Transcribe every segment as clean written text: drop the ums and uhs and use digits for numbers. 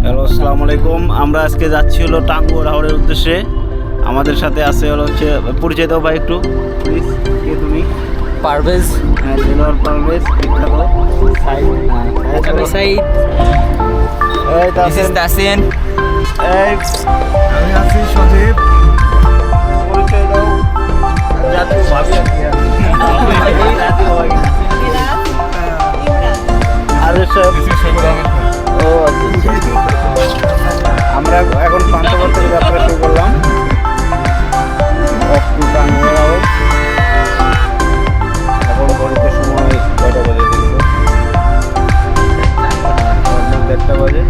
Hello, আসসালামু আলাইকুম। আমরা আজকে যাচ্ছি হলো টাঙ্গুয়ার হাওরের উদ্দেশ্যে। আমাদের সাথে আছে হচ্ছে পরিচয় দাও ভাই একটু প্লিজ। কে তুমি? পারভেজ। হ্যাঁ, দেলোয়ার পারভেজ, বিখ্যাত। সাইদ, আমি সাইদ। এই দিস ইজ তাসিন। এই আমি আছি সজীব। পরিচয় দাও। জাতীয় ভাবি আর কি জাতীয় ভাবি। আর সব ও আচ্ছা। আমরা এখন পান্থপথ থেকে যাত্রা শুরু করলাম। Of two Tanguar Haor. এখন ঘড়িতে সময় কয়টা বাজে দেখছো? 1:30 বাজে।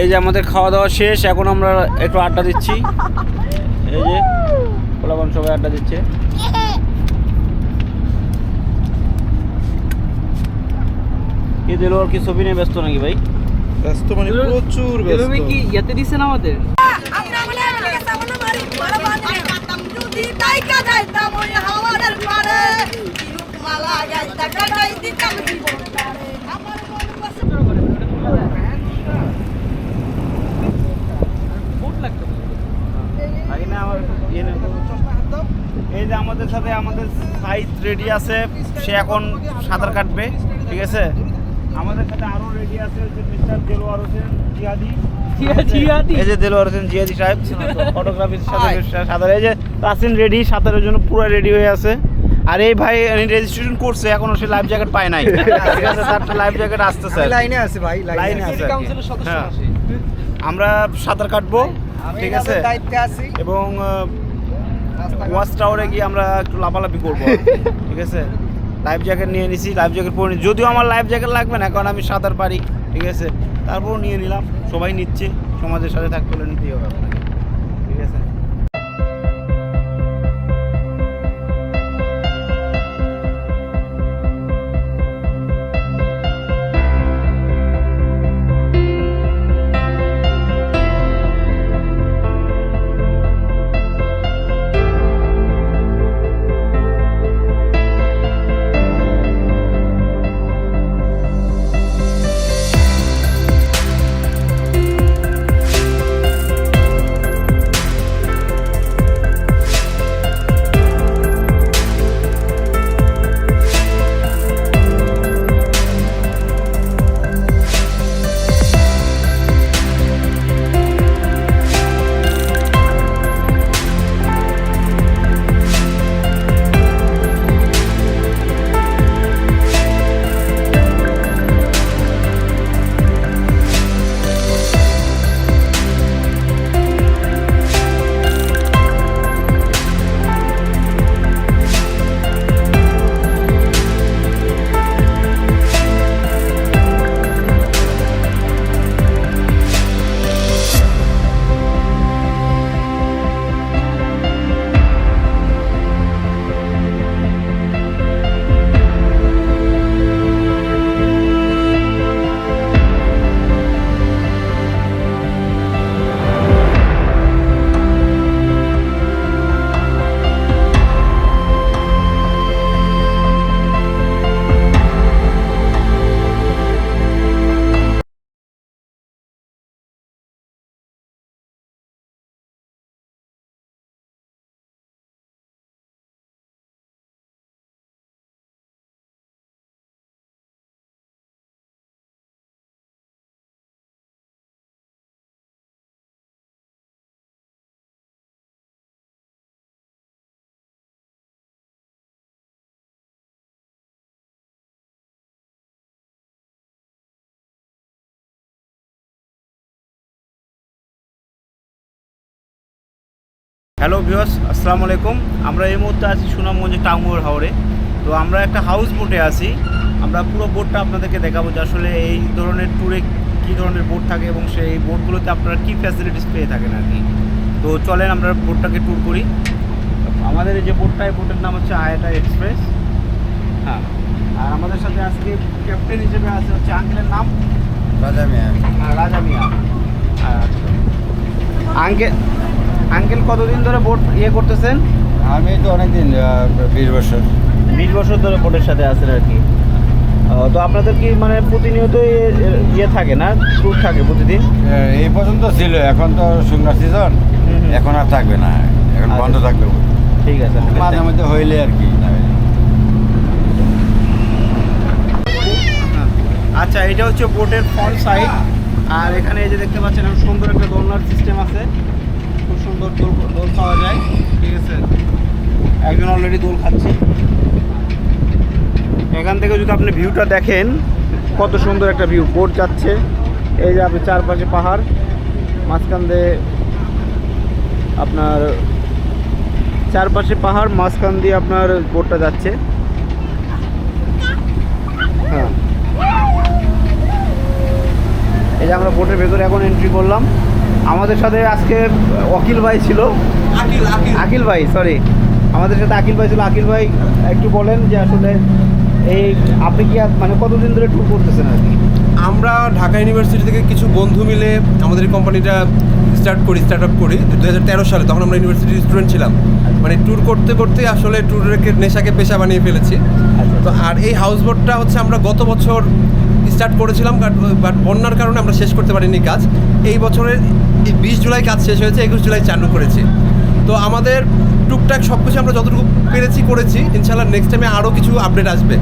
এই যে আমাদের খাওয়া দাওয়া শেষ, এখন আমরা একটু আড্ডা দিচ্ছি। এই যে পোলাপান সবাই আড্ডা দিচ্ছে। কি দিল আর কি ছবি নিয়ে ব্যস্ত নাকি ভাই? ব্যস্ত মানে প্রচুর ব্যস্ত। এভাবে কি ইয়াতে দিছেন আমাদের? আগে না আমার ইয়ে নেই। এই যে আমাদের সাথে আমাদের সাইজ রেডি আছে, সে এখন সাঁতার কাটবে, ঠিক আছে। আমাদের সাথে আরো রেডি আছে যে মিস্টার দেলোয়ার হোসেন জিহাদি। এই যে দেলোয়ার হোসেন জিহাদি সাহেব ফটোগ্রাফির সাথে সাঁতার। এই যে তাসিন রেডি সাঁতারের জন্য পুরো রেডি হয়ে আছে। আর এই ভাই রেজিস্ট্রেশন করছে, এখনো সে লাইফ জ্যাকেট পায় নাই, ঠিক আছে। তার লাইফ জ্যাকেট আসতেছে, লাইনে আছে ভাই, লাইনে আছে। হ্যাঁ, আমরা সাঁতার কাটবো, ঠিক আছে, দায়িত্বে আছি এবং ওয়াচ টাওয়ারে গিয়ে আমরা একটু লাফালাফি করবো, ঠিক আছে। লাইফ জ্যাকেট নিয়ে নিছি, লাইফ জ্যাকেট পরে নিই। যদিও আমার লাইফ জ্যাকেট লাগবে না, কারণ আমি সাঁতার পারি, ঠিক আছে। তারপরও নিয়ে নিলাম, সবাই নিচ্ছে, সমাজের সাথে থাকতে হলে নিতেই হবে আপনাকে, ঠিক আছে। হ্যালো ভিউয়ার্স, আসসালামু আলাইকুম। আমরা এই মুহূর্তে আছি সুনামগঞ্জে টাঙ্গুয়ার হাওরে। তো আমরা একটা হাউস বোটে আছি। আমরা পুরো বোটটা আপনাদেরকে দেখাবো যে আসলে এই ধরনের ট্যুরে কী ধরনের বোট থাকে এবং সেই বোটগুলোতে আপনারা কী ফ্যাসিলিটিস পেয়ে থাকেন আর কি। তো চলেন আমরা বোটটাকে ট্যুর করি। আমাদের এই যে বোটটা, এই বোটের নাম হচ্ছে আয়াটা এক্সপ্রেস। হ্যাঁ, আর আমাদের সাথে আজকে ক্যাপ্টেন হিসেবে আছে হচ্ছে আঙ্কেলের নাম রাজা মিয়া। হ্যাঁ, রাজা মিয়া। আচ্ছা আঙ্কেল কতদিন ধরে বোট করতেছেন? আমি তো অনেকদিন 20 বছর। 20 বছর ধরে বোটের সাথে আছেন আর কি। তো আপনাদের কি মানে প্রতিনিয়ত থাকে না, ট্যুর থাকে প্রতিদিন? এই পর্যন্ত ছিল, এখন তো শুকনার সিজন, এখন আর থাকবে না, এখন আচ্ছা। বন্ধ থাকবে। ঠিক আছে, মাঝে মধ্যে হইলে আর কি। আচ্ছা, এটা হচ্ছে বোটের ফ্রন্ট সাইড। আর এখানে এই যে দেখতে পাচ্ছেন সুন্দর একটা দোলনার সিস্টেম আছে, খুব সুন্দর দোল খাওয়া যায়, ঠিক আছে। একজন অলরেডি দোল খাচ্ছে। এখান থেকে যদি আপনি ভিউটা দেখেন, কত সুন্দর একটা ভিউ, বোট যাচ্ছে। এই যে আপনি চারপাশে পাহাড়, মাঝখান দিয়ে আপনার চারপাশে পাহাড়, মাঝখান দিয়ে আপনার বোটটা যাচ্ছে। হ্যাঁ, এই যে আমরা বোটের ভেতরে এখন এন্ট্রি করলাম। আমাদের সাথে আজকে অখিল ভাই ছিল, আকিল ভাই সরি, আমাদের সাথে আকিল ভাই ছিল। আকিল ভাই একটু বলেন যে আসলে এই আপনি কি মানে কতদিন ধরে ট্যুর করতেছেন আর কি? আমরা ঢাকা ইউনিভার্সিটি থেকে কিছু বন্ধু মিলে আমাদের এই কোম্পানিটা স্টার্ট আপ করি 2013 সালে। তখন আমরা ইউনিভার্সিটির স্টুডেন্ট ছিলাম। মানে ট্যুর করতে করতে আসলে ট্যুরের নেশাকে পেশা বানিয়ে ফেলেছি। তো আর এই হাউস বোটটা হচ্ছে আমরা গত বছর স্টার্ট করেছিলাম, বাট বন্যার কারণে আমরা শেষ করতে পারিনি কাজ। এই বছরের 20 জুলাই কাজ শেষ হয়েছে, 21 জুলাই চালু করেছি। তো আমাদের টুকটাক সব কিছু আমরা যতটুকু করেছি। ইনশাআল্লাহ নেক্সট টাইমে আরও কিছু আপডেট আসবে।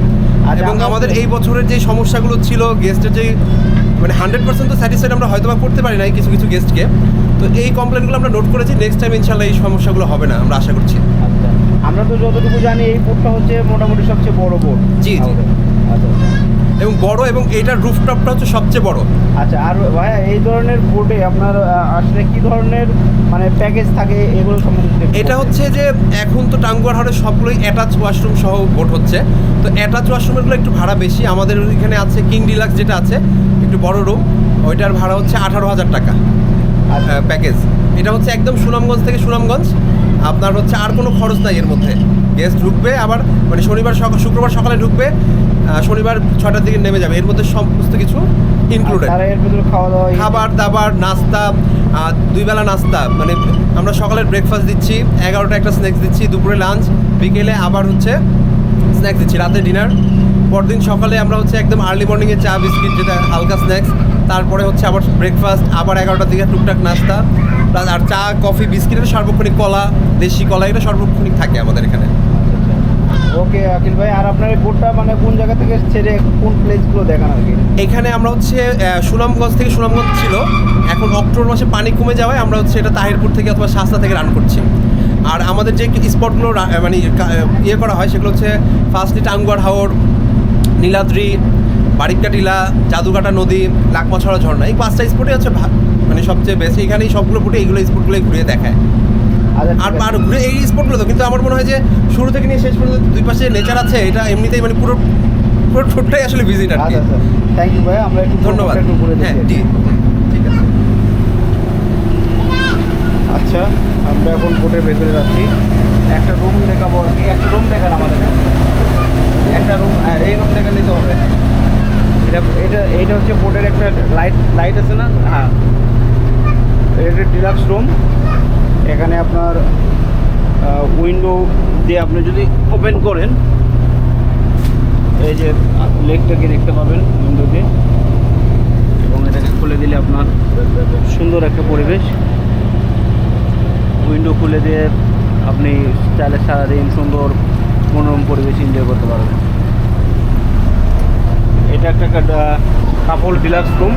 এবং আমাদের এই বছরের যে সমস্যাগুলো ছিল, গেস্টের যে মানে 100% তো স্যাটিসফাইড আমরা হয়তো বা করতে পারি না কিছু কিছু গেস্টকে। তো এই কমপ্লেনগুলো আমরা নোট করেছি। নেক্সট টাইম ইনশাআল্লাহ এই সমস্যাগুলো হবে না, আমরা আশা করছি। আচ্ছা, আমরা তো যতটুকু জানি এই বোটটা হচ্ছে মোটামুটি সবচেয়ে বড় বোট। জি। আচ্ছা এবং বড়, এবং এইটার রুফটপটা হচ্ছে সবচেয়ে বড়। আচ্ছা, আর ভাইয়া এই ধরনের বোটে আপনার আসলে কি ধরনের মানে প্যাকেজ থাকে এগুলো সম্বন্ধে? এটা হচ্ছে যে এখন তো টাঙ্গুয়ার হাওরে সবগুলোই অ্যাটাচ ওয়াশরুম সহ বোট হচ্ছে। তো অ্যাটাচ ওয়াশরুমেরগুলো একটু ভাড়া বেশি। আমাদের এখানে আছে কিং ডিলাক্স, যেটা আছে একটু বড় রুম, ওইটার ভাড়া হচ্ছে 18,000 টাকা প্যাকেজ। এটা হচ্ছে একদম সুনামগঞ্জ থেকে সুনামগঞ্জ। আপনার হচ্ছে আর কোনো খরচ নাই এর মধ্যে। গেস্ট ঢুকবে, আবার মানে শুক্রবার সকালে ঢুকবে, শনিবার 6টার দিকে নেমে যাবে। এর মধ্যে সমস্ত কিছু ইনক্লুডেড। এর ভিতরে খাবার দাবার, নাস্তা, 2 বেলা নাস্তা, মানে আমরা সকালের ব্রেকফাস্ট দিচ্ছি, 11টা একটা স্ন্যাক্স দিচ্ছি, দুপুরে লাঞ্চ, বিকেলে আবার হচ্ছে স্ন্যাক্স দিচ্ছি, রাতে ডিনার। পরদিন সকালে আমরা হচ্ছে একদম আর্লি মর্নিংয়ে চা বিস্কিট, যেটা হালকা স্ন্যাক্স, তারপরে হচ্ছে আবার ব্রেকফাস্ট, আবার 11টার দিকে টুকটাক নাস্তা, আর চা কফি বিস্কিটের সার্বক্ষণিক কলা, দেশি কলা, এটা সার্বক্ষণিক থাকে আমাদের এখানে। ওকে আকিল ভাই, আর আপনার এই বোটটা মানে কোন জায়গা থেকে ছেড়ে কোন প্লেসগুলো দেখান আর কি? এখানে আমরা হচ্ছে সুনামগঞ্জ ছিল, এখন অক্টোবর মাসে পানি কমে যাওয়ায় আমরা হচ্ছে এটা তাহিরপুর থেকে অথবা শাস্তা থেকে রান করছি। আর আমাদের যে স্পটগুলো মানে ইয়ে করা হয় সেগুলো হচ্ছে ফার্স্টলি টাঙ্গুয়ার হাওর, নীলাদ্রি, বারিককা টিলা, জাদুকাটা নদী, লাকমাছড়া ঝর্ণা। এই 5টা স্পটে হচ্ছে মানে সবচেয়ে বেশি। এখানেই সবগুলো বোটে এইগুলো স্পটগুলোই ঘুরিয়ে দেখায়। আর ঘুরে এই স্পটগুলো তো, কিন্তু আমার মনে হয় যে শুরু থেকে নিয়ে শেষ পর্যন্ত দুই পাশে নেচার আছে, এটা এমনিতেই মানে পুরো ট্যুরটাই আসলে ভিজিট আর কি। থ্যাংক ইউ ভাই, আমরা একটু ধন্যবাদ। হ্যাঁ, ঠিক আছে। আচ্ছা, আমরা এখন বোটের ভেতরে যাচ্ছি। একটা রুম দেখাবো আর কি। একটা রুম দেখান আমাদের, একটা রুম, এই রুম দেখা নিতে হবে। এইটা হচ্ছে বোটের একটা লাইট আছে না? হ্যাঁ, এটা ডিলাক্স রুম। এখানে আপনার উইন্ডো দিয়ে আপনি যদি ওপেন করেন, এই যে লেকটাকে দেখতে পাবেন উইন্ডো দিয়ে, এবং এটাকে খুলে দিলে আপনার সুন্দর একটা পরিবেশ। উইন্ডো খুলে দিয়ে আপনি চাইলে সারাদিন সুন্দর মনোরম পরিবেশ এনজয় করতে পারবেন। এটা একটা কাপল ডিলাক্স রুম।